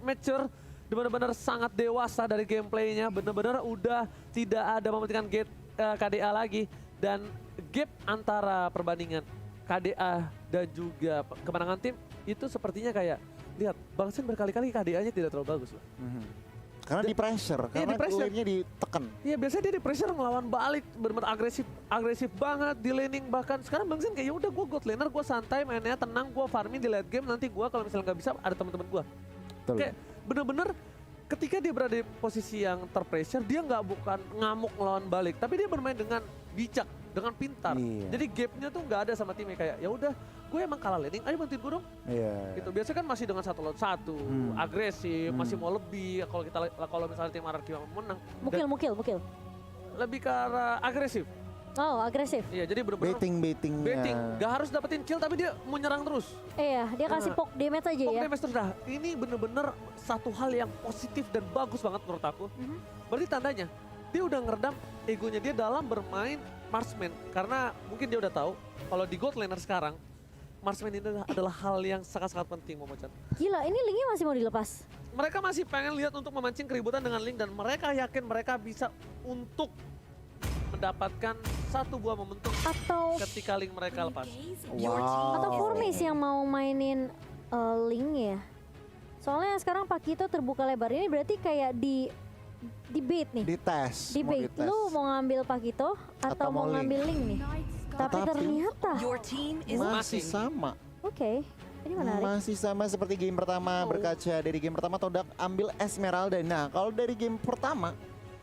mature, benar-benar sangat dewasa dari gameplaynya, benar-benar udah tidak ada mementingkan gate KDA lagi, dan gap antara perbandingan KDA dan juga kemenangan tim itu sepertinya kayak lihat Bang Sen berkali-kali KDA-nya tidak terlalu bagus loh. Karena di pressure, karena lane-nya ditekan. Iya biasanya dia di pressure ngelawan balik, benar-benar agresif banget di laning, bahkan sekarang Bang Sen kayak ya udah gue god laner, gue santai mainnya tenang, gue farming di late game, nanti gue kalau misalnya nggak bisa ada teman-teman gue. Kayak bener-bener ketika dia berada di posisi yang terpressure, dia nggak bukan ngamuk ngelawan balik, tapi dia bermain dengan bijak, dengan pintar. Jadi gapnya tuh nggak ada sama timnya, kayak ya udah gue emang kalah laning, ayo bantuin gue dong. Gitu. Biasanya kan masih dengan 1 lawan 1, agresif, masih mau lebih. Kalau misalnya tim RRQ yang menang, mukil. lebih ke arah agresif. Oh, agresif. Iya, jadi bener-bener Baiting. Gak harus dapetin kill tapi dia mau nyerang terus. Iya, dia kasih poke damage aja Poke ya. damage terus dah. Ini bener-bener satu hal yang positif dan bagus banget menurut aku. Berarti tandanya dia udah ngeredam egonya dia dalam bermain marksman. Karena mungkin dia udah tahu kalau di gold laner sekarang, marksman ini adalah hal yang sangat-sangat penting, Momochan. Gila, ini linknya masih mau dilepas. Mereka masih pengen lihat untuk memancing keributan dengan Link, dan mereka yakin mereka bisa untuk mendapatkan satu buah momentum Atau ketika Link mereka lepas. atau Furmis yang mau mainin Link ya. Soalnya sekarang Pakito terbuka lebar. Ini berarti kayak di bait nih. Di tes. Di bait. Lu mau ngambil Pakito atau mau ngambil Link nih? Tapi ternyata masih sama. Oke, ini menarik. Masih sama seperti game pertama. Berkaca dari game pertama, Todak ambil Esmeralda. Nah, kalau dari game pertama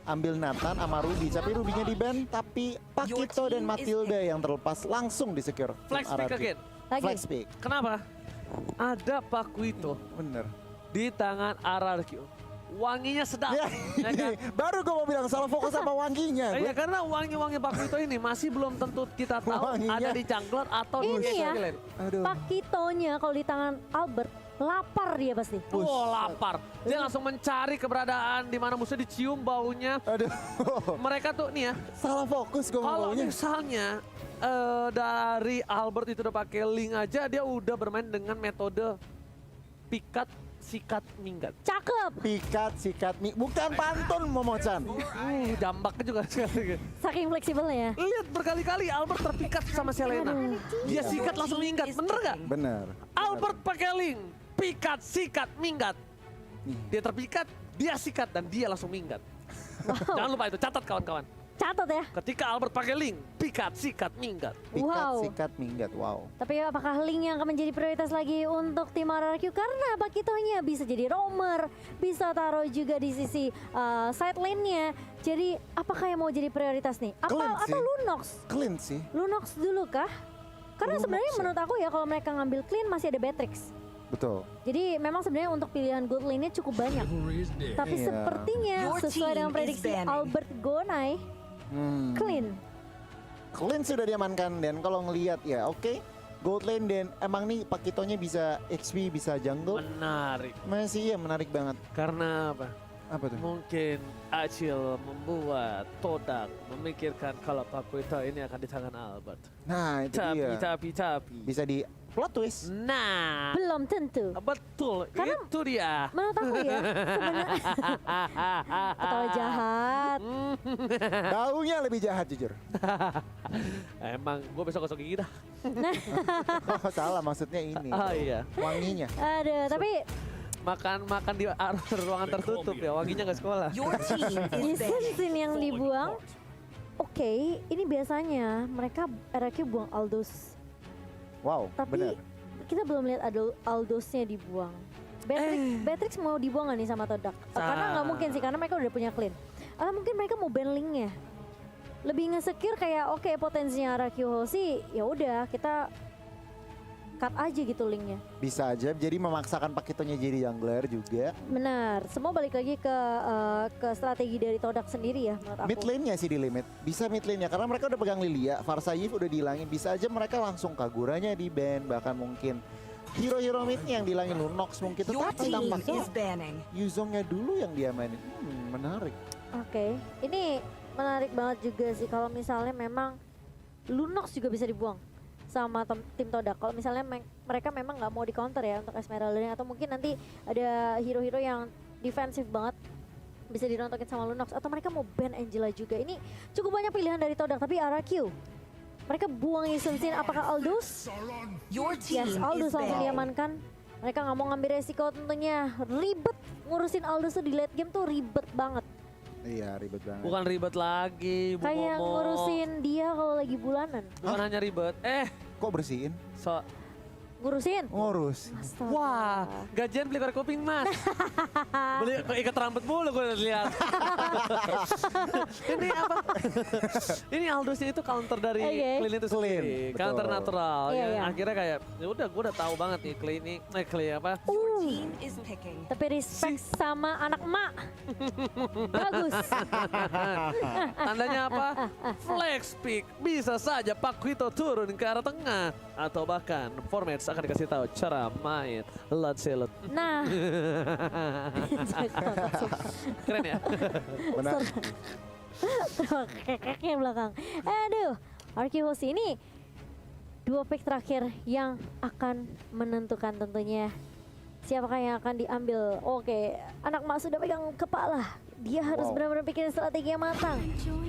ambil Nathan sama Ruby, tapi Ruby-nya di ban, tapi Pakito dan Matilda yang terlepas langsung di secure. Flex pick again. Flex pick. Kenapa? Ada Pakuito Bener. di tangan RRQ. Wanginya sedap. Ya, kan? baru gue mau bilang salah fokus sama wanginya. Iya, karena wangi-wangi Pakuito ini masih belum tentu kita tahu Wanginya. ada di jungler atau di Ini ya, lane. Pakitonya kalau di tangan Albert, lapar dia pasti. Lapar. Dia langsung mencari keberadaan di mana musuh, dicium baunya. Aduh. Mereka tuh nih ya. Salah fokus gue Kalau ngomongnya. misalnya dari Albert itu udah pakai Link aja, dia udah bermain dengan metode pikat, sikat, minggat. Cakep. Pikat, sikat, bukan pantun Momochan. Jambaknya juga sekali. Saking fleksibelnya ya. Lihat berkali-kali Albert terpikat sama Selena. Dia sikat langsung minggat, bener gak? Bener. Albert pakai Link, pikat, sikat, minggat. Dia terpikat, dia sikat, dan dia langsung minggat. Jangan lupa itu, catat kawan-kawan. Catat ya. Ketika Albert pakai Link, pikat, sikat, minggat. Pikat, Wow. sikat, minggat, wow. Tapi apakah Link yang akan menjadi prioritas lagi untuk tim RRQ? Karena Pakitonya bisa jadi roamer, bisa taruh juga di sisi side lane-nya. Jadi apakah yang mau jadi prioritas nih? Clean Atau sih. Lunox? Clean sih. Lunox dulu kah? Karena Lunox sebenarnya ya. menurut aku ya kalau mereka ngambil clean masih ada Beatrix. Betul. Jadi memang sebenarnya untuk pilihan gold lane-nya cukup banyak. Tapi Iya. sepertinya sesuai dengan prediksi Albert Gonai, clean. Clean sudah diamankan, dan kalau ngelihat ya oke. Gold lane dan emang nih Pakitonya bisa XP, bisa jungle. Menarik. Masih ya menarik banget. Karena apa? Apa tuh? Mungkin Acil membuat Todak memikirkan kalau Pakuito ini akan di tangan Albert. Nah itu dia. Tapi. Bisa di plot twist. Nah, Belum tentu. betul. Karena itu dia. menurut aku ya sebenarnya atau jahat. Baunya lebih jahat jujur. Emang gue besok gosok gigi dah. Oh, salah maksudnya ini. Oh iya. Wanginya. Aduh, tapi Makan di ruangan tertutup ya, wanginya nggak sekolah. di scene yang dibuang. Oke, ini biasanya mereka RRQ buang Aldous. Wow, Tapi benar. kita belum lihat Aldous-nya dibuang. Beatrix mau dibuang gak nih sama Todak? Karena nggak mungkin sih, karena mereka udah punya clean. Mungkin mereka mau ban Link-nya. Lebih nge-secure kayak oke, potensinya RRQ Hoshi, ya udah kita cut aja gitu Link-nya. Bisa aja jadi memaksakan Pakitonya jadi jungler juga. Benar, semua balik lagi ke strategi dari Todak sendiri ya menurut aku. Mid lane-nya sih di limit. Bisa mid lane-nya karena mereka udah pegang Lilia, Varsayiv udah dihilangin. Bisa aja mereka langsung Kaguranya di ban, bahkan mungkin hero-hero mid-nya yang dihilangin, Lunox mungkin. Tetapi tampaknya Yuzongnya dulu yang dia mainin. Menarik. Oke, ini menarik banget juga sih kalau misalnya memang Lunox juga bisa dibuang. sama tim Todak. Kalau misalnya mereka memang nggak mau di counter ya untuk Esmeralda, atau mungkin nanti ada hero-hero yang defensif banget bisa dirontokin sama Lunox, atau mereka mau ban Angela juga. Ini cukup banyak pilihan dari Todak, tapi RRQ mereka buang Ysun Sin. Apakah Aldous? Yes, Aldous langsung diamankan. Mereka nggak mau ngambil resiko tentunya. Ribet ngurusin Aldous tuh di late game tuh ribet banget. Iya, ribet banget. Bukan ribet lagi, Bu Kayak Momo. ngurusin dia kalau lagi bulanan. Bukan hanya ribet. Kok bersihin? Ngurusin? Ngurus. Astaga. Wah, gajian beli korek kuping mas. Beli ikat rambut mulu gue lihat. Ini apa? Ini Aldous itu counter dari Clean itu sendiri. Clean, Counter betul. natural. Iya, Ya. iya. Akhirnya kayak, ya udah gue udah tahu banget nih Clean ini, Clean apa? Tapi respect sama anak emak. Bagus. Tandanya apa? Flex pick. Bisa saja Pak Quito turun ke arah tengah. Atau bahkan formats akan dikasih tahu cara main Lancelot. Nah. Keren ya? Benar. Kekeknya belakang. Aduh, Arkihosi ini 2 pick terakhir yang akan menentukan tentunya siapakah yang akan diambil. Oke, anak emak sudah pegang kepala. Dia harus benar-benar pikirin strategi yang matang.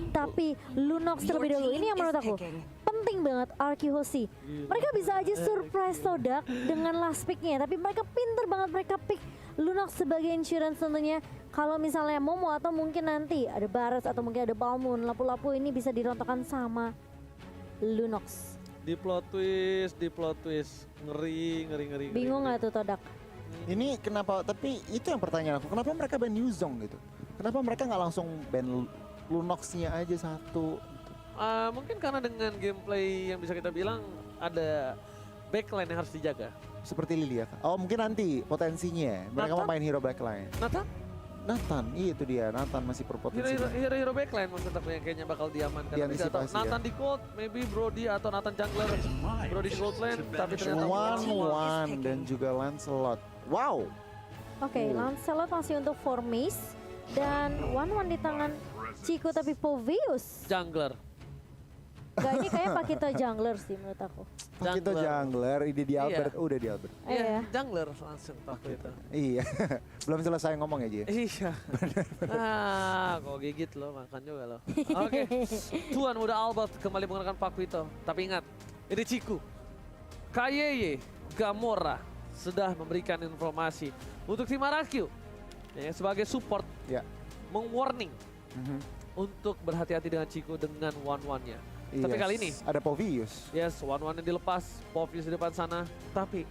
Tapi Lunox terlebih dahulu. Ini yang menurut aku penting banget Arkihosi. Mereka bisa aja surprise Todak dengan last picknya. Tapi mereka pinter banget, mereka pick Lunox sebagai insurance tentunya. Kalau misalnya Momo atau mungkin nanti ada Baras atau mungkin ada Balmun, lapu-lapu ini bisa dirontokkan sama Lunox. Di plot twist. Ngeri. Bingung nggak tuh Todak? Ini kenapa, tapi itu yang pertanyaan aku, kenapa mereka ban Yuzong gitu? Kenapa mereka nggak langsung ban Lunox-nya aja satu? Mungkin karena dengan gameplay yang bisa kita bilang ada backline yang harus dijaga. Seperti Lilia kan? Oh mungkin nanti potensinya, mereka mau main hero backline. Nathan, iya itu dia, Nathan masih berpotensi. Hero backline maksud aku yang kayaknya bakal diamankan. Diantisipasi, Nathan di gold, maybe Brody atau Nathan jungler. Brody di gold lane, tapi ternyata One dan juga Lancelot. Wow. Oke, Lancelot masih untuk Formis dan One di tangan Chico, tapi Povius. jungler. Gak, ini kayak Pakito jungler sih menurut aku. Kita jungler, ide di Albert, Iya. udah di Albert. Iya. Jungler langsung takut itu. Iya, belum selesai ngomong ya Ji. Iya. Kok gigit lo, makan juga lo. Oke. Tuan muda Albert kembali menggunakan Pak Quito. Tapi ingat, ini Ciku, Kayeye, Gamora sudah memberikan informasi untuk tim RRQ ya, sebagai support Ya. meng-warning untuk berhati-hati dengan Ciku dengan one-one-nya. Tapi Yes. kali ini, ada Povius. yes, one-one yang dilepas, Povius di depan sana. Tapi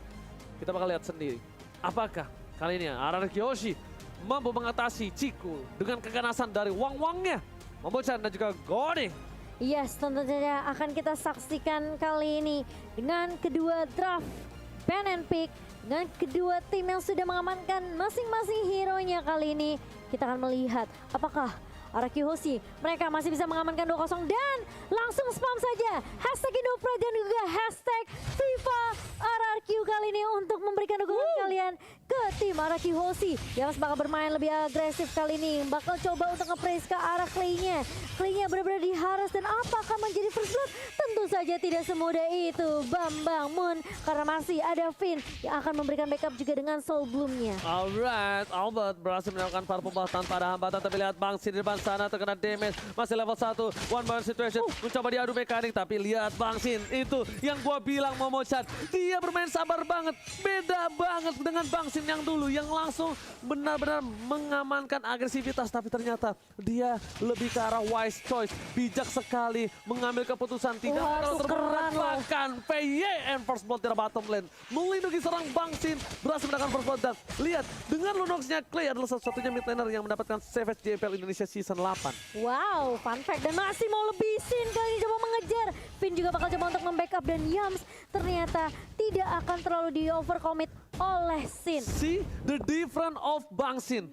kita bakal lihat sendiri, apakah kali ini RRQ Hoshi mampu mengatasi Ciku dengan keganasan dari Wang-Wangnya, Momochan dan juga Gode. Yes, tentu saja akan kita saksikan kali ini dengan kedua draft ban and pick, dengan kedua tim yang sudah mengamankan masing-masing hero-nya kali ini. Kita akan melihat apakah RRQ Hoshi mereka masih bisa mengamankan 2-0 dan langsung spam saja hashtag Indopra dan juga hashtag FIFA RRQ kali ini untuk memberikan dukungan kalian ke tim RRQ Hoshi yang bakal bermain lebih agresif kali ini, bakal coba untuk nge-praise ke arah Clay-nya. Clay-nya benar-benar diharas dan apakah menjadi first blood? Tentu saja tidak semudah itu Bambang Moon, karena masih ada Finn yang akan memberikan backup juga dengan Soul Bloom-nya. Alright, Albert berhasil melakukan parpol tanpa ada hambatan, tapi lihat Bangsin di depan sana terkena damage, masih level 1, one man situation, mencoba diadu mekanik, tapi lihat Bangsin, itu yang gua bilang Momochan, dia bermain sabar banget, beda banget dengan Bangsin yang dulu, yang langsung benar-benar mengamankan agresivitas, tapi ternyata dia lebih ke arah wise choice, bijak sekali mengambil keputusan, tidak Wah, terlalu tukeran loh. bahkan PY and first blood dari bottom lane, melindungi serang Bangsin, berhasil mendapatkan first blood, dan lihat dengan Lunox-nya Clay adalah satu-satunya mid laner yang mendapatkan Savage JPL Indonesia Season 8. Wow, fun fact, dan masih mau lebih Sin kali ini coba mengejar. Finn juga bakal coba untuk membackup dan Yams ternyata tidak akan terlalu di overcommit oleh Sin. See the difference of Bangsin.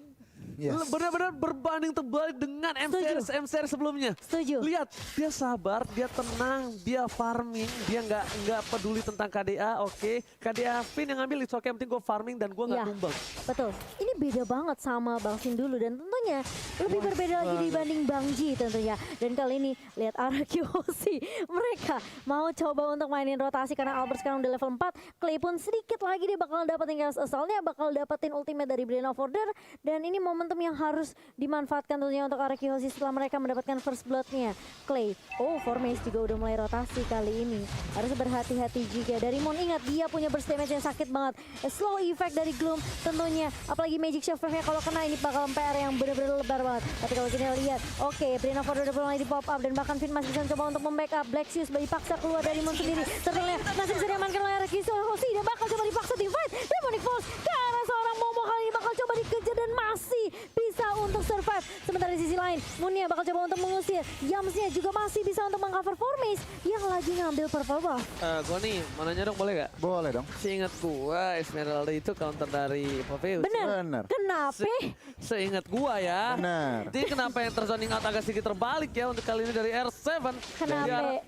Yes. Benar-benar berbanding terbalik dengan M-series sebelumnya. Setuju. Lihat, dia sabar, dia tenang, dia farming, dia nggak peduli tentang KDA, oke. KDA Finn yang ngambil, it's okay, yang penting gue farming dan gue nggak Iya. tumbang. Betul. Ini beda banget sama Bang Sin dulu dan tentunya sepertinya lebih berbeda lagi dibanding Bang Ji tentunya. Dan kali ini lihat Araki Hoshi, mereka mau coba untuk mainin rotasi karena Albert sekarang udah level 4. Clay pun sedikit lagi dia bakal dapetin Chaos Assault-nya, bakal dapetin ultimate dari Brain of Order. Dan ini momentum yang harus dimanfaatkan tentunya untuk Araki Hoshi setelah mereka mendapatkan first blood-nya. Clay, Formace juga udah mulai rotasi kali ini. Harus berhati-hati juga. Dari Moon, ingat dia punya burst damage yang sakit banget. Slow effect dari Gloom tentunya. Apalagi Magic Shockwave-nya kalau kena ini bakal PR yang benar-benar lebar banget. Tapi kalau kita lihat, oke, Brain of Order udah mulai di pop up dan bahkan Finn masih bisa coba untuk membackup. Black Shoes dipaksa keluar dari Moon sendiri. Ternyata masih bisa diamankan oleh Araki Hoshi dan bakal coba dipaksa di fight. Demonic Force ke arah seorang Momo kali ini bakal coba dikejar dan masih bisa untuk survive. Sementara di sisi lain, Moonnya bakal coba untuk mengusir. Yamsnya juga masih bisa untuk mengcover Formace yang lagi ngambil purple buff. Gue nih, mau nanya dong boleh gak? Boleh dong. Seingat gua Esmeralda itu counter dari Popeyes. Bener. Kenapa? Seingat gua ya. Benar. Jadi kenapa yang terzoning out agak sedikit terbalik ya untuk kali ini dari R7. Kenapa?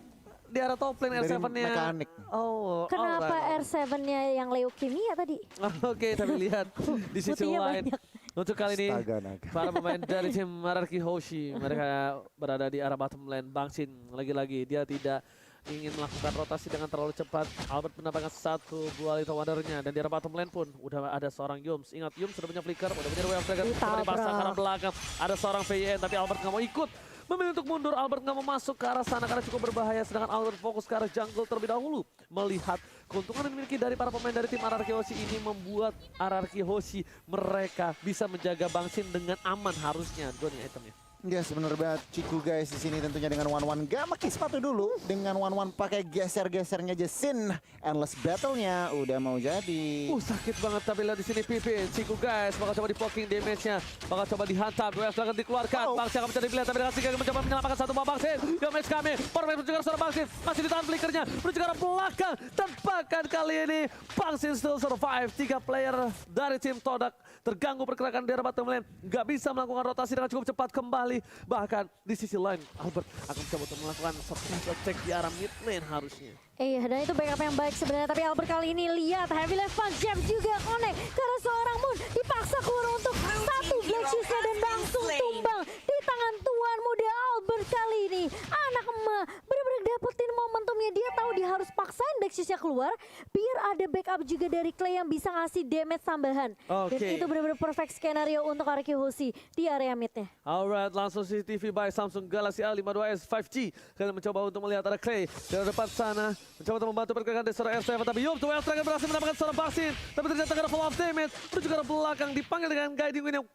Di arah top lane Dari R7-nya. mekanik. Oh, Kenapa alright. R7-nya yang leukemia tadi? Oke, tapi lihat di sisi Putihnya lain. banyak. Untuk kali ini, Astaga, naga. para pemain dari tim Araki Hoshi, mereka berada di arah bottom lane. Bangsin lagi-lagi, dia tidak ingin melakukan rotasi dengan terlalu cepat. Albert mendapatkan satu buah Little Wonder-nya. Dan di arah bottom lane pun udah ada seorang Yums. Ingat, Yums sudah punya flicker, udah punya Wave Dragon. Coba dipasang ke arah belakang. Ada seorang VN, tapi Albert nggak mau ikut. Memilih untuk mundur, Albert nggak mau masuk ke arah sana karena cukup berbahaya. Sedangkan Albert fokus ke arah jungle terlebih dahulu. Melihat keuntungan yang dimiliki dari para pemain dari tim Araki Hoshi ini membuat Araki Hoshi mereka bisa menjaga Bangsin dengan aman harusnya. Dua nih itemnya. Yes, bener banget. Ciku guys di sini tentunya dengan one-one gak pakai sepatu dulu, dengan one-one pakai geser-gesernya aja Sin. Endless battle-nya udah mau jadi. Sakit banget tapi lihat di sini Pipi, Ciku guys bakal coba di poking damage-nya, bakal coba dihantam, Wave Dragon dikeluarkan. Bangsin akan mencari pilihan tapi dengan Sika mencoba menyelamatkan satu buah Bangsin. Damage kami, Formace menuju ke arah seorang Bangsin, masih ditahan flickernya, menuju ke arah belakang. Tempakan kali ini, Bangsin still survive. 3 player dari tim Todak terganggu pergerakan di arah bottom lane, nggak bisa melakukan rotasi dengan cukup cepat kembali. Bahkan di sisi lain, Albert akan mencoba untuk melakukan surprise attack di arah mid lane harusnya. Iya, dan itu backup yang baik sebenarnya. Tapi Albert kali ini lihat Heavy Left Punch Jab juga connect karena seorang Moon dipaksa keluar untuk satu Black Shoes-nya dan langsung tumbang di tangan tuan muda Albert kali ini. Anak emak benar-benar dapetin momentumnya. Dia tahu dia harus paksain Black Shoes-nya keluar biar ada backup juga dari Clay yang bisa ngasih damage tambahan. Dan itu benar-benar perfect skenario untuk Araki Hoshi di area mid-nya. Alright, langsung CCTV by Samsung Galaxy A52s 5G. Kalian mencoba untuk melihat ada Clay dari depan sana. Mencoba untuk membantu pergerakan dari seorang R7. Tapi Yum, tuh Wave Dragon berhasil mendapatkan seorang vaksin. Tapi ternyata karena follow up damage. Menuju ke arah belakang, dipanggil dengan guiding wind yang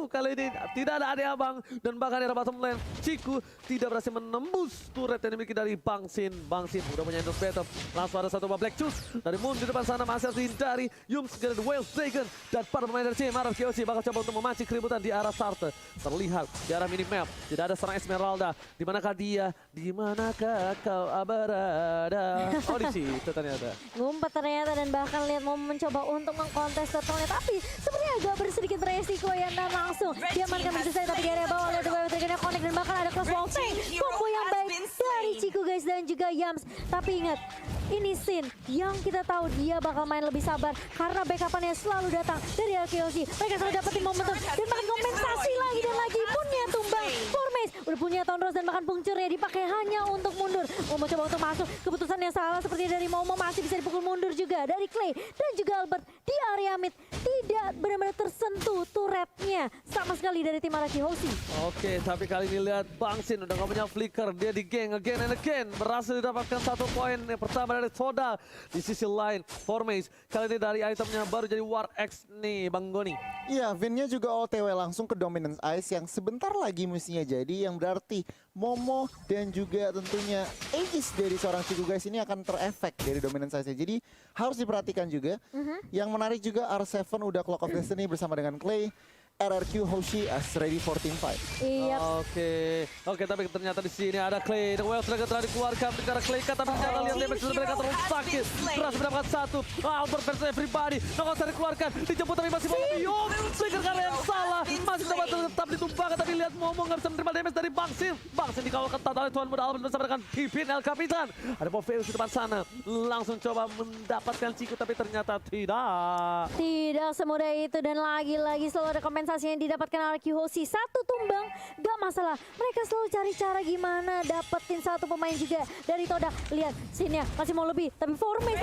kali ini tidak ada adik abang. Dan bahkan di arah bottom lane, Ciku tidak berhasil menembus turret yang dimiliki dari Bangsin. Bangsin udah punya endless battle. Langsung ada satu buah Black Shoes. Dari Moon di depan sana masih harus dihindari. Yum segera Wave Dragon. Dan para pemain dari tim Araki Hoshi bakal coba untuk memancing keributan di arah starter. Terlihat di arah minimap, tidak ada seorang Esmeralda. Di manakah dia? Di manakah kau berada? Oh, di situ ternyata. Ngumpet ternyata dan bahkan lihat mau mencoba untuk mengkontes turtle-nya. Tapi sebenarnya agak bersedikit beresiko ya. Dan langsung diamankan begitu saja. Tapi di area bawah lihat Wave Dragon yang connect dan bahkan ada cross wall tank. Combo yang baik dari Ciku guys dan juga Yams. Tapi ingat, ini Sin yang kita tahu dia bakal main lebih sabar karena backupannya selalu datang dari Araki Hoshi. Mereka selalu dapetin momentum dan makin kompensasi lagi dan lagi. Moonnya tumbang. Formace udah punya Tonros dan bahkan puncturnya dipakai hanya untuk mundur. Momo coba untuk masuk. Keputusan yang salah seperti dari Momo masih bisa dipukul mundur juga dari Clay dan juga Albert di area mid. Tidak benar-benar tersentuh turretnya sama sekali dari tim Araki Hoshi. Oke, tapi kali ini lihat Bangsin udah gak punya flicker. Dia di geng again and again. Berhasil didapatkan 1 poin yang pertama dari Toda. Di sisi lain, Formace kali ini dari itemnya baru jadi War X nih, Bang Goni. Iya, Vin-nya juga OTW langsung ke Dominance Ice yang sebentar lagi mestinya jadi, yang berarti Momo dan juga tentunya Aegis dari seorang Ciku guys ini akan terefek dari Dominance Ice. Jadi harus diperhatikan juga. Yang menarik juga R7 udah Clock of Destiny bersama dengan Clay. RRQ Hoshi as ready for team fight. Iya. Oke, tapi ternyata di sini ada Clay. Dan Wave Dragon telah dikeluarkan bicara Clay kan, tapi ternyata lihat damage dari mereka terlalu sakit. Berhasil mendapatkan 1. Albert versus everybody. Nggak usah dikeluarkan. Dijemput tapi masih mau Yum. Flicker karena yang salah. Masih tetap ditumpahkan, tapi lihat Momo nggak bisa menerima damage dari Bangsin. Bangsin dikawal ketat oleh Tuan Muda Albert bersama dengan Pipin El Capitan. Ada Boveus di depan sana, langsung coba mendapatkan Ciku, tapi ternyata tidak. Tidak semudah itu dan lagi-lagi selalu ada kompensasi yang didapatkan oleh Hoshi. Satu tumbang, gak masalah. Mereka selalu cari cara gimana dapetin satu pemain juga dari Todak. Lihat, Sinnya masih mau lebih, tapi Formis.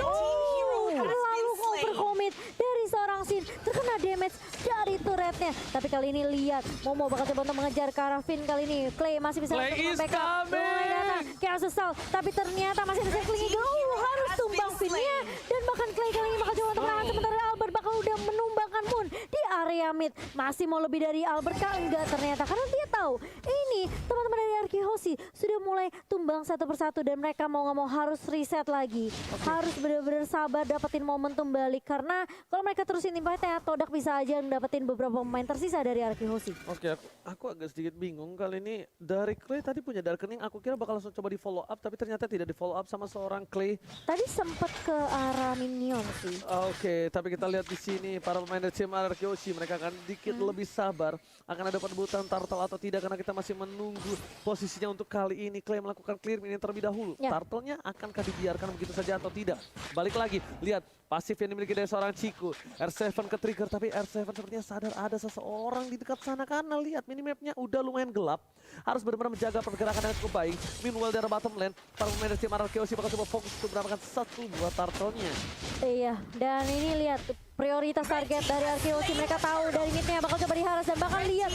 Terlalu overcommit dari seorang Sin. Terkena damage dari turretnya. Tapi kali ini lihat, Momo bakal coba untuk mengejar ke arah Finn kali ini. Clay masih bisa Clay is coming. Chaos Assault, tapi ternyata masih ada Cycling Eagle. Harus tumbang Finn-nya. Dan bahkan Clay kali ini bakal coba untuk menahan, sementara Albert bakal udah menumbangkan Moon di area mid. Masih mau lebih dari Albert kah? Enggak ternyata, karena dia tahu ini teman-teman dari Hoshi sudah mulai tumbang satu persatu dan mereka mau nggak mau harus reset lagi. Harus benar-benar sabar dapetin momentum balik, karena kalau mereka terusin impactnya, Todak bisa aja dapetin beberapa pemain tersisa dari Hoshi. Oke, aku agak sedikit bingung kali ini. Dari Clay tadi punya Darkening, aku kira bakal langsung coba di follow up, tapi ternyata tidak di follow up sama seorang Clay. Tadi sempet ke arah minion sih. Oke, tapi kita lihat di sini para pemain dari tim Hoshi, mereka akan dikit lebih sabar. Akan ada perebutan turtle atau tidak, karena kita masih menunggu posisinya untuk kali ini. Clay melakukan clear minion terlebih dahulu. Ya. Turtle-nya akankah dibiarkan begitu saja atau tidak? Balik lagi, lihat pasif yang dimiliki dari seorang Ciku. R7 ke trigger, tapi R7 sepertinya sadar ada seseorang di dekat sana, karena lihat minimapnya udah lumayan gelap. Harus benar-benar menjaga pergerakan yang cukup baik. Meanwhile dari bottom lane, para pemain dari tim Hoshi bakal coba fokus untuk mendapatkan satu buah turtle-nya. Iya, dan ini lihat prioritas target dari Hoshi. Mereka tahu dari midnya bakal coba diharas dan bahkan lihat,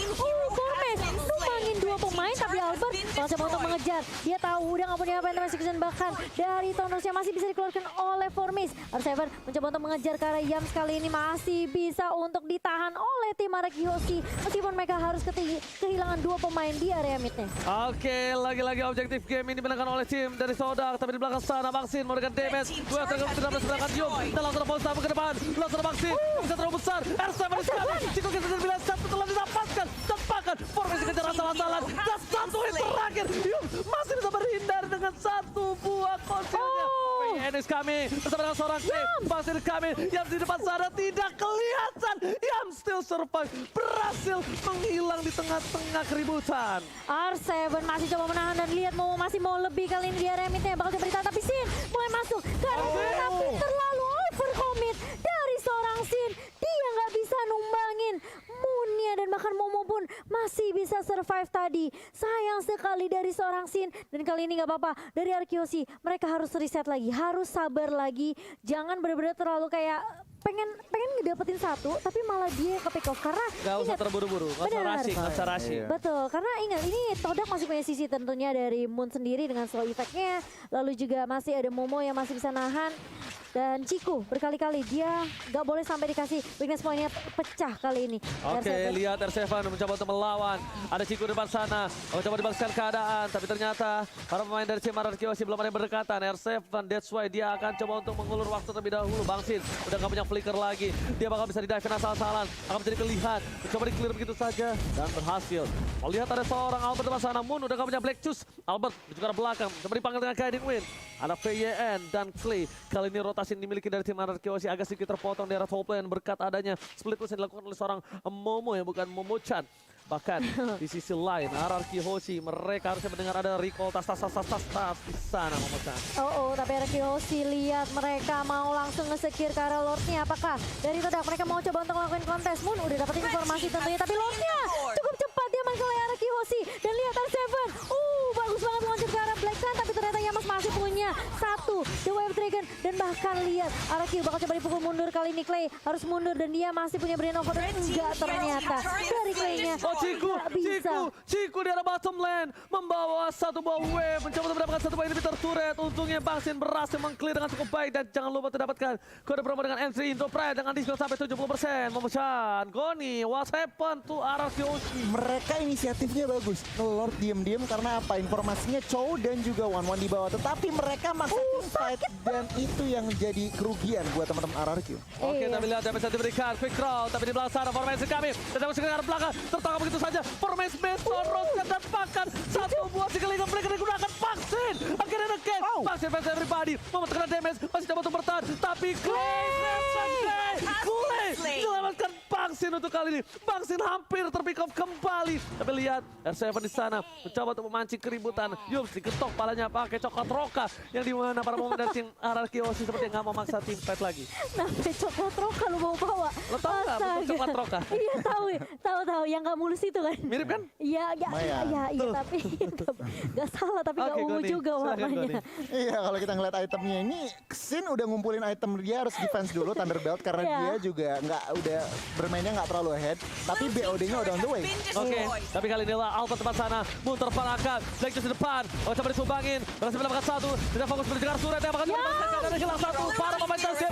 Formes numbangin dua pemain, tapi Albert bakal coba untuk mengejar. Dia tahu udah nggak punya apa-apa, bahkan dari Thundersnya masih bisa dikeluarkan oleh Formis. R7 mencoba untuk mengejar ke arah Yams, kali ini masih bisa untuk ditahan oleh tim Hoshi meskipun mereka harus kehilangan dua pemain di area midnya. Oke, lagi-lagi objektif game ini dimenangkan oleh tim dari Sodak, tapi di belakang sana Bangsin memberikan damage. Dua tergabung tidak berseberangan Yum, dan langsung ada post ke depan. Langsung ada Bangsin, bisa terlalu besar. R7 di sana, Ciku kita terbilang satu telah didapatkan. Tepakan, Formis dikejar asal-asalan. Dan satu hit terakhir, Yum masih bisa berhindar dengan satu buah konsilnya. Enis kami bersama dengan seorang Clay. Bangsin kami, Yam di depan sana tidak kelihatan. Yam still survive, berhasil menghilang di tengah-tengah keributan. R7 masih coba menahan dan lihat Momo masih mau lebih kali ini di area midnya, bakal coba ditahan, tapi Sin mulai masuk karena tapi terlalu overcommit dari seorang Sin. Dia nggak bisa numbangin Moonnya dan bahkan Momo pun masih bisa survive tadi. Sayang sekali dari seorang Sin, dan kali ini nggak apa-apa dari Hoshi. Mereka harus reset lagi, harus sabar lagi. Jangan benar-benar terlalu kayak pengen ngedapetin satu tapi malah dia ke pick off, karena Gak usah terburu-buru, gak usah rushing, gak usah rushing. Betul, karena ingat ini Todak masih punya sisi tentunya dari Moon sendiri dengan slow effect-nya, lalu juga masih ada Momo yang masih bisa nahan, dan Ciku berkali-kali dia gak boleh sampai dikasih weakness point-nya pecah kali ini. Oke, lihat R7 mencoba untuk melawan. Ada Ciku di depan sana, mencoba dibalaskan keadaan, tapi ternyata para pemain dari tim Hoshi belum ada yang berdekatan. R7, that's why dia akan coba untuk mengulur waktu terlebih dahulu. Bangsin udah gak punya flicker lagi, dia bakal bisa di-dive asal-asalan, akan menjadi kelihat, mencoba di-clear begitu saja, dan berhasil. Melihat ada seorang Albert di depan sana, Moon udah gak punya Black Juice. Albert juga ada belakang, coba dipanggil dengan Guiding Wind. Ada VYN dan Clay. Kali ini rotasi yang dimiliki dari tim Hoshi agak sedikit terpotong di arah top lane berkat adanya split push yang dilakukan oleh seorang Momo yang bukan Momo-chan. Bahkan di sisi lain Hoshi mereka harusnya mendengar ada recall tas di sana Momo-chan. Tapi Hoshi lihat mereka mau langsung nge-secure ke arah Lordnya. Apakah dari Todak mereka mau coba untuk ngelakuin kontes? Moon udah dapetin informasi tentunya, tapi Lordnya cukup cepat dia main ke Hoshi. Dan lihat R7, bagus banget loncat ke arah Black Sun, tapi ternyata Yamas masih punya satu The Wave Dragon. Dan bahkan lihat Araki bakal coba dipukul mundur, kali ini Clay harus mundur dan dia masih punya Brain of Water. Enggak ternyata dari Clay-nya. Ciku di arah bottom lane membawa satu buah wave, mencoba untuk mendapatkan satu buah inhibitor turret. Untungnya Bangsin berhasil meng-clear dengan cukup baik, dan jangan lupa mendapatkan kode promo dengan entry into Pride dengan diskon sampai 70%. Momo-chan, Goni, what happened to Hoshi? Mereka inisiatifnya bagus, ngelord diem-diem karena apa? Informasinya Chow dan juga One di bawah, tetapi mereka maksa fight dan itu yang jadi kerugian buat teman-teman RRQ. Oke, tapi lihat damage yang diberikan, quick draw, tapi di belakang sana formasi kami, dan damage ke arah belakang, tertangkap begitu saja, formasi Beton, Roskan dan Pakan, satu buah sikeliling mereka digunakan Bangsin, akhirnya nge-game, Bangsin fans everybody, mau terkena damage, masih coba untuk bertahan, tapi Clay, Selamatkan Bangsin untuk kali ini. Bangsin hampir terpick off kembali. Tapi lihat R7 di sana mencoba untuk memancing keributan. Yums diketok palanya pakai coklat roka. Yang dimana para momen dari tim RRQ Aussie seperti nggak mau maksa tim fight lagi. Sampai coklat roka lu mau bawa. Lo tau nggak bentuk coklat roka? Iya tahu ya, tahu yang nggak mulus itu kan. Mirip kan? Iya, Lumayan. iya tapi nggak salah tapi nggak Oke, ungu Goni. juga Silakan, warnanya. Goni. Iya, kalau kita ngeliat itemnya ini, Xin udah ngumpulin item dia harus defense dulu Thunderbelt karena Iya. dia juga udah bermainnya nggak terlalu ahead, tapi BOD-nya udah on the way. Oke, tapi kali ini lah Alpha tempat sana. Munter Parakan, Black Juice di depan. Oh, coba disumbangin. Berhasil mendapatkan satu. Tidak fokus menjegar Suret yang bakal dimasakkan dan hilang satu. Para pemain Tasya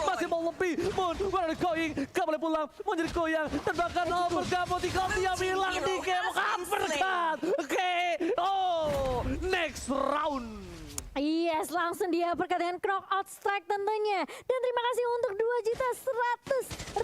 masih mau lebih. Moon, where are you going? Gak boleh pulang. Mau jadi goyang. Dan bahkan bergabung di dia bilang di game uppercut. Oke, oh, next round. Yes, langsung dia berkat dengan knockout strike tentunya. Dan terima kasih untuk 2.100.000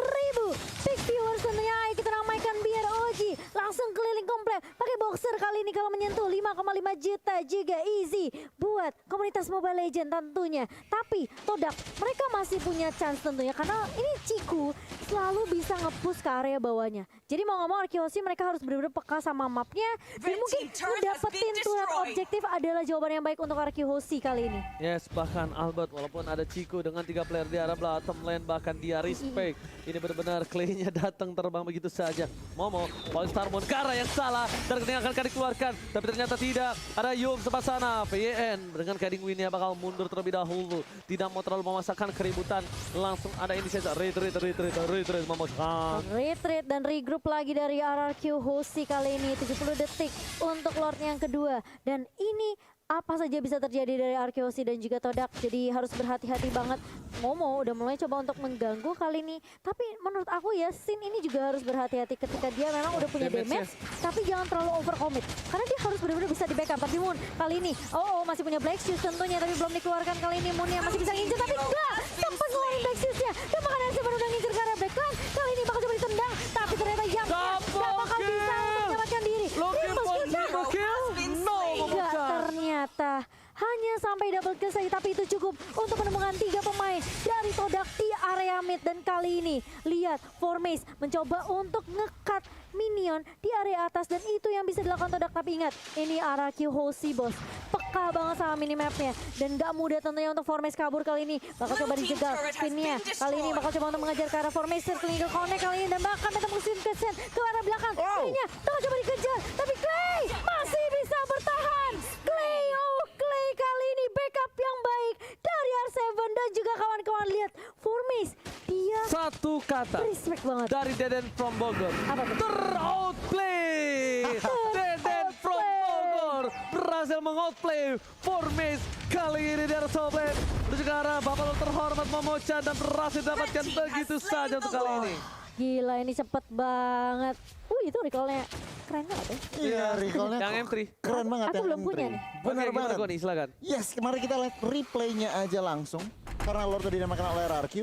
big viewers tentunya. Ayo kita ramaikan biar Oji langsung keliling komplek. Pakai boxer kali ini kalau menyentuh 5,5 juta juga easy buat komunitas Mobile Legends tentunya. Tapi Todak mereka masih punya chance tentunya karena ini Ciku selalu bisa nge-push ke area bawahnya. Jadi mau ngomong Arkeosi mereka harus benar-benar peka sama mapnya dan mungkin ngedapetin turret objektif adalah jawaban yang baik untuk Arkeosi kali ini. Yes, bahkan Albert walaupun ada Chico dengan 3 player di arah bottom lane bahkan dia respect. Ini benar-benar Clay-nya datang terbang begitu saja. Momo, Polestar Monkara yang salah dan ketinggalan akan dikeluarkan. Tapi ternyata tidak. Ada Yum sebelah sana. PYN dengan guiding win-nya bakal mundur terlebih dahulu. Tidak mau terlalu memasakkan keributan. Langsung ada inisiatif. Retreat memasakkan. Retreat dan regroup lagi dari RRQ Hoshi kali ini 70 detik untuk Lord yang kedua. Dan ini apa saja bisa terjadi dari Arkeosi dan juga Todak. Jadi harus berhati-hati banget. Momo udah mulai coba untuk mengganggu kali ini. Tapi menurut aku ya Sin ini juga harus berhati-hati ketika dia memang udah punya damage. Tapi jangan terlalu overcommit. Karena dia harus benar-benar bisa di backup. Tapi Moon kali ini, masih punya Black Shoes tentunya. Tapi belum dikeluarkan kali ini. Moon yang masih bisa ngincer. Tapi enggak, sempat ngeluarin Black Shoes-nya. Dan makanya Seven udah ngincer ke arah Blackclan. Kali ini bakal coba ditendang. Tapi ternyata Yang gak bakal bisa untuk menyelamatkan diri. Looking for triple kill? No, Enggak, ternyata hanya sampai double kill saja, tapi itu cukup untuk menemukan 3 pemain dari Todak di area mid. Dan kali ini lihat Formace mencoba untuk ngekat minion di area atas dan itu yang bisa dilakukan Todak. Tapi ingat, ini RRQ Hoshi bos, peka banget sama minimapnya dan gak mudah tentunya untuk Formace kabur kali ini. Bakal coba dijegal spinnya, kali ini bakal coba untuk mengejar ke arah Formace, circling ke connect kali ini dan bahkan ketemu Sinkesan ke arah belakang. Kalinya bakal coba dikejar, tapi Clay masih bisa bertahan. Clay kali ini backup yang baik dari R7 dan juga kawan-kawan. Lihat Formace, dia Satu kata respect banget. dari Deden from Bogor. Apa tuh? Ter-outplay! Deden from Bogor berhasil meng-outplay Formace kali ini di arah top lane. Menuju ke arah Bapak terhormat Momochan dan berhasil dapatkan begitu saja untuk kali ini. Gila ini cepet banget. Itu recall-nya keren banget ya. Iya, recall-nya Yang M3. keren banget Aku yang belum M3. punya nih. Benar Oke, gimana banget. Goni, silakan. Yes, kemarin kita lihat replaynya aja langsung. Karena Lord tadi dinamakan oleh RRQ.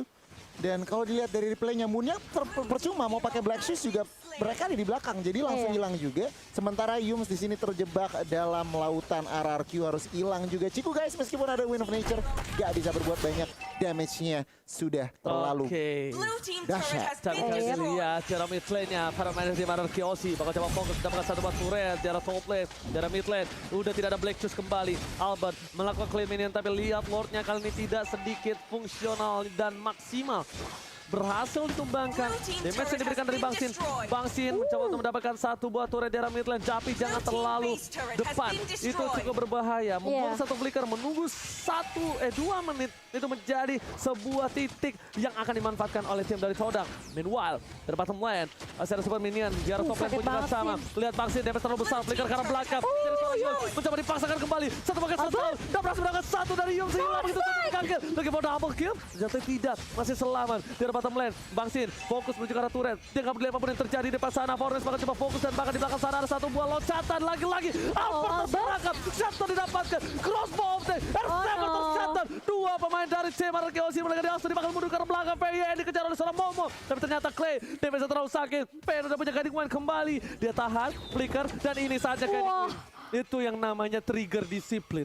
Dan kalau dilihat dari replaynya, Moonnya percuma mau pakai Black Shoes juga mereka di belakang. Jadi langsung Iya. hilang juga. Sementara Yums di sini terjebak dalam lautan RRQ harus hilang juga. Ciku guys, meskipun ada Wind of Nature, gak bisa berbuat banyak. Damage-nya sudah terlalu Oke. dahsyat. Tapi kami lihat cara mid lane-nya para main di RRQ Aussie bakal coba fokus mendapatkan satu buat turret di arah top lane, di arah mid lane. Udah tidak ada Black Shoes kembali. Albert melakukan claim minion tapi lihat Lord-nya kali ini tidak sedikit fungsional dan maksimal. Berhasil ditumbangkan. Damage yang diberikan dari Bangsin. Bangsin mencoba untuk mendapatkan satu buah turret di arah mid lane. Tapi jangan terlalu depan. Itu cukup berbahaya. Membuang satu flicker menunggu 2 menit. Itu menjadi sebuah titik yang akan dimanfaatkan oleh tim dari Todak. Meanwhile, dari bottom lane masih ada super minion. Di arah top lane pun juga sama. Lihat Bangsin damage terlalu besar. Flicker karena belakang. Jadi seorang Yum mencoba dipaksakan kembali. Satu pakai satu. Dan berhasil mendapatkan satu dari Yum. Sehingga begitu saja kill. Lagi mau double kill. Ternyata tidak. Masih selamat. Di arah bottom lane, Bangsin fokus menuju ke arah turret. Dia nggak peduli apapun yang terjadi di depan sana. Forest bakal coba fokus dan bahkan di belakang sana ada satu buah loncatan lagi-lagi. Albert terperangkap, shutdown didapatkan. Crossbow of the R7 tershutdown. 2 pemain dari tim RRQ Aussie mereka diasur bakal mundur ke arah belakang. PYN dikejar oleh seorang Momo. Tapi ternyata Clay damage terlalu sakit. PYN udah punya guiding wine kembali. Dia tahan, flicker dan ini saja guiding wine. Itu yang namanya trigger disiplin.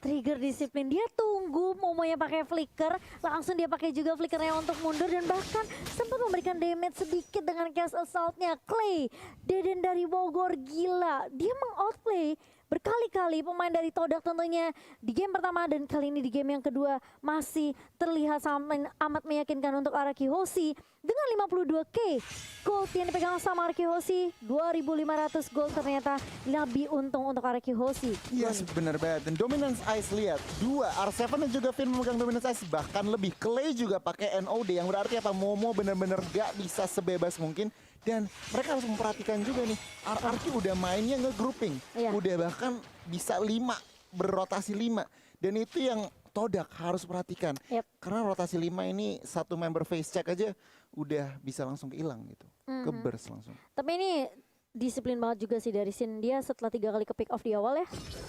trigger disiplin. Dia tunggu Momonya pakai flicker, langsung dia pakai juga flickernya untuk mundur dan bahkan sempat memberikan damage sedikit dengan cast assault-nya. Clay, Deden dari Bogor gila. Dia mengoutplay berkali-kali pemain dari Todak tentunya di game pertama dan kali ini di game yang kedua masih terlihat amat meyakinkan untuk Araki Hoshi dengan 52k gold yang dipegang sama Araki Hoshi. 2.500 gold ternyata lebih untung untuk Araki Hoshi. Yes, benar banget. Dan Dominance Ice lihat, 2 R7 dan juga Finn memegang Dominance Ice, bahkan lebih. Clay juga pakai NOD yang berarti apa? Momo benar-benar gak bisa sebebas mungkin. Dan mereka harus memperhatikan juga nih, RRQ udah mainnya nge-grouping. Iya. Udah bahkan bisa 5, berrotasi 5. Dan itu yang Todak harus perhatikan. Yep. Karena rotasi 5 ini satu member face check aja udah bisa langsung hilang gitu. Ke burst langsung. Tapi ini disiplin banget juga sih dari Sin. Dia setelah 3 kali ke pick off di awal ya,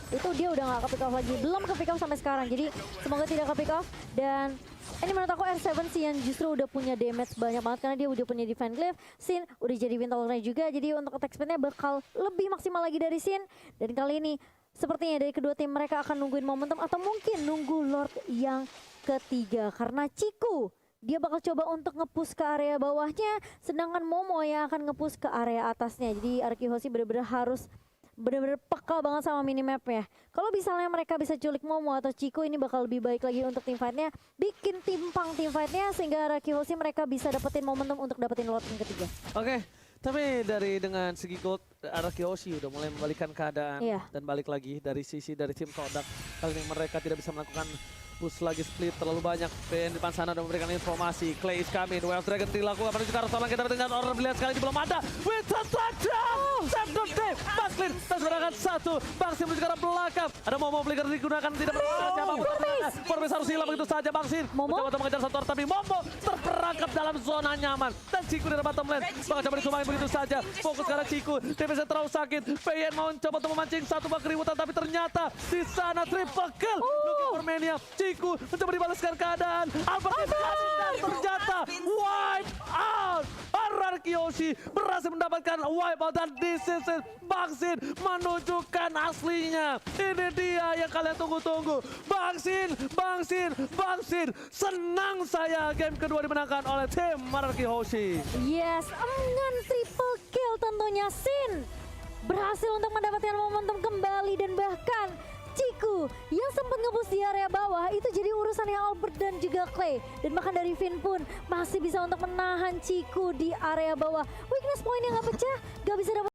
itu dia udah gak ke pick off lagi. Belum ke pick off sampai sekarang. Jadi semoga tidak ke pick off. Dan ini menurut aku R7 sih yang justru udah punya damage banyak banget karena dia udah punya defend glyph. Sin udah jadi wind tolerance juga, jadi untuk attack speednya bakal lebih maksimal lagi dari Sin. Dan kali ini sepertinya dari kedua tim mereka akan nungguin momentum atau mungkin nunggu Lord yang ketiga. Karena Ciku dia bakal coba untuk nge-push ke area bawahnya, sedangkan Momo yang akan nge-push ke area atasnya. Jadi Araki Hoshi benar-benar harus benar-benar peka banget sama minimapnya. Kalau misalnya mereka bisa culik Momo atau Chico, ini bakal lebih baik lagi untuk tim fightnya. Bikin timpang tim fightnya sehingga Araki Hoshi mereka bisa dapetin momentum untuk dapetin lot yang ketiga. Oke, tapi dengan segi gold, Araki Hoshi udah mulai membalikan keadaan dan balik lagi dari sisi dari tim Todak. Kali ini mereka tidak bisa melakukan push lagi split terlalu banyak. PN di depan sana udah memberikan informasi. Clay is coming, Wave Dragon dilakukan menuju ke arah Solang. Kita dengan order melihat sekali ini belum ada. Winston touchdown! Save the day! Backslin dan serangan 1. Bangsin menuju ke arah belakang. Ada Momo flicker digunakan tidak berhasil. Forbes harus hilang begitu saja Bangsin. Momo mencoba mengejar satu orang tapi Momo terperangkap dalam zona nyaman. Dan Ciku dari bottom lane. Bakal coba disumbangin begitu saja. Fokus ke arah Ciku. DPS terlalu sakit. PN mau coba untuk memancing satu bak keributan tapi ternyata di sana triple kill. Looking for Mania. Ciku mencoba dibalaskan keadaan. Albert berhasil dan ternyata wipe out. Araki Hoshi berhasil mendapatkan wipe out dan this is it. Bangsin menunjukkan aslinya. Ini dia yang kalian tunggu-tunggu. Bangsin. Senang saya game kedua dimenangkan oleh tim Araki Hoshi. Yes, dengan triple kill tentunya Sin berhasil untuk mendapatkan momentum kembali dan bahkan Ciku yang sempat ngebus di area bawah itu jadi urusannya Albert dan juga Clay. Dan bahkan dari Finn pun masih bisa untuk menahan Ciku di area bawah. Weakness point yang gak pecah, gak bisa dapat